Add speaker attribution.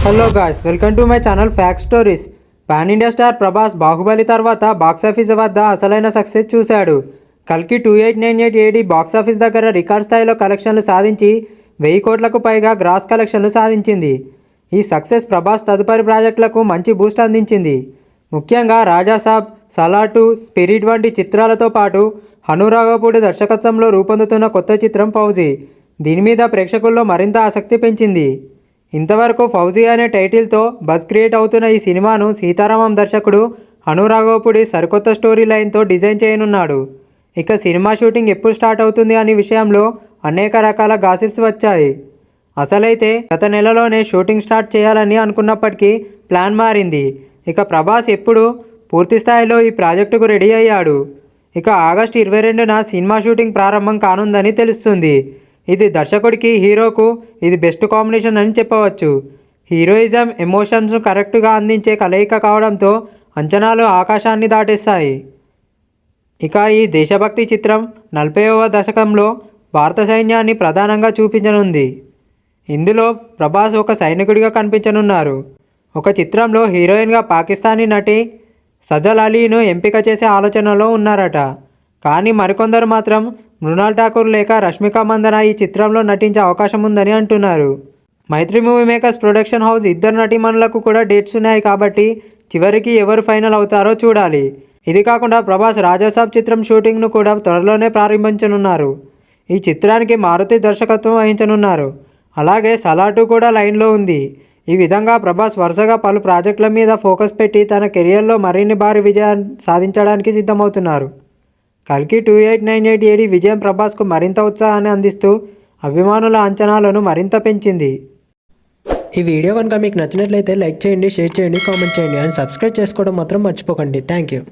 Speaker 1: Hello guys, welcome to my channel fact stories. Pan India star Prabhas Baahubali తర్వాత box office వద్ద అసలైన success చూశాడు. కల్కి 2898 ఏడి బాక్సాఫీస్ దగ్గర రికార్డ్ స్థాయిలో కలెక్షన్లు సాధించి 1000 కోట్లకు పైగా గ్రాస్ కలెక్షన్లు సాధించింది. ఈ సక్సెస్ ప్రభాస్ తదుపరి ప్రాజెక్టులకు మంచి బూస్ట్ అందించింది. ముఖ్యంగా రాజాసాబ్, సలార్ 2, స్పిరిట్ వంటి చిత్రాలతో పాటు హనురాఘవపూడి దర్శకత్వంలో రూపొందుతున్న కొత్త చిత్రం ఫౌజీ దీని మీద ప్రేక్షకుల్లో మరింత ఆసక్తి పెంచింది. ఇంతవరకు ఫౌజీ అనే టైటిల్తో బజ్ క్రియేట్ అవుతున్న ఈ సినిమాను సీతారామం దర్శకుడు హనురాఘవపూడి సరికొత్త స్టోరీ లైన్తో డిజైన్ చేయనున్నాడు. ఇక సినిమా షూటింగ్ ఎప్పుడు స్టార్ట్ అవుతుంది అనే విషయంలో అనేక రకాల గాసిప్స్ వచ్చాయి. అసలైతే గత నెలలోనే షూటింగ్ స్టార్ట్ చేయాలని అనుకున్నప్పటికీ ప్లాన్ మారింది. ఇక ప్రభాస్ ఎప్పుడు పూర్తి స్థాయిలో ఈ ప్రాజెక్టుకు రెడీ అయ్యాడు. ఇక ఆగస్టు 22న సినిమా షూటింగ్ ప్రారంభం కానుందని తెలుస్తుంది. ఇది దర్శకుడికి, హీరోకు ఇది బెస్ట్ కాంబినేషన్ అని చెప్పవచ్చు. హీరోయిజం, ఎమోషన్స్ను కరెక్ట్గా అందించే కలయిక కావడంతో అంచనాలు ఆకాశాన్ని దాటేస్తాయి. ఇక ఈ దేశభక్తి చిత్రం 40వ దశకంలో భారత సైన్యాన్ని ప్రధానంగా చూపించనుంది. ఇందులో ప్రభాస్ ఒక సైనికుడిగా కనిపించనున్నారు. ఒక చిత్రంలో హీరోయిన్గా పాకిస్తానీ నటి సజల్ అలీను ఎంపిక చేసే ఆలోచనలో ఉన్నారట. కానీ మరికొందరు మాత్రం మృణాల్ ఠాకూర్ లేక రష్మిక మందన ఈ చిత్రంలో నటించే అవకాశం ఉందని అంటున్నారు. మైత్రి మూవీ మేకర్స్ ప్రొడక్షన్ హౌస్ ఇద్దరు నటీమణులకు కూడా డేట్స్ ఉన్నాయి కాబట్టి చివరికి ఎవరు ఫైనల్ అవుతారో చూడాలి. ఇది కాకుండా ప్రభాస్ రాజాసాబ్ చిత్రం షూటింగ్ను కూడా త్వరలోనే ప్రారంభించనున్నారు. ఈ చిత్రానికి మారుతి దర్శకత్వం వహించనున్నారు. అలాగే సలార్ 2 కూడా లైన్లో ఉంది. ఈ విధంగా ప్రభాస్ వరుసగా పలు ప్రాజెక్టుల మీద ఫోకస్ పెట్టి తన కెరియర్లో మరిన్ని భారీ విజయాన్ని సాధించడానికి సిద్ధమవుతున్నారు. కల్కి 2898 ఏడి విజయం ప్రభాస్కు మరింత ఉత్సాహాన్ని అందిస్తూ అభిమానుల అంచనాలను మరింత పెంచింది. ఈ వీడియో కనుక మీకు నచ్చినట్లయితే లైక్ చేయండి, షేర్ చేయండి, కామెంట్ చేయండి అండ్ సబ్స్క్రైబ్ చేసుకోవడం మాత్రం మర్చిపోకండి. Thank you.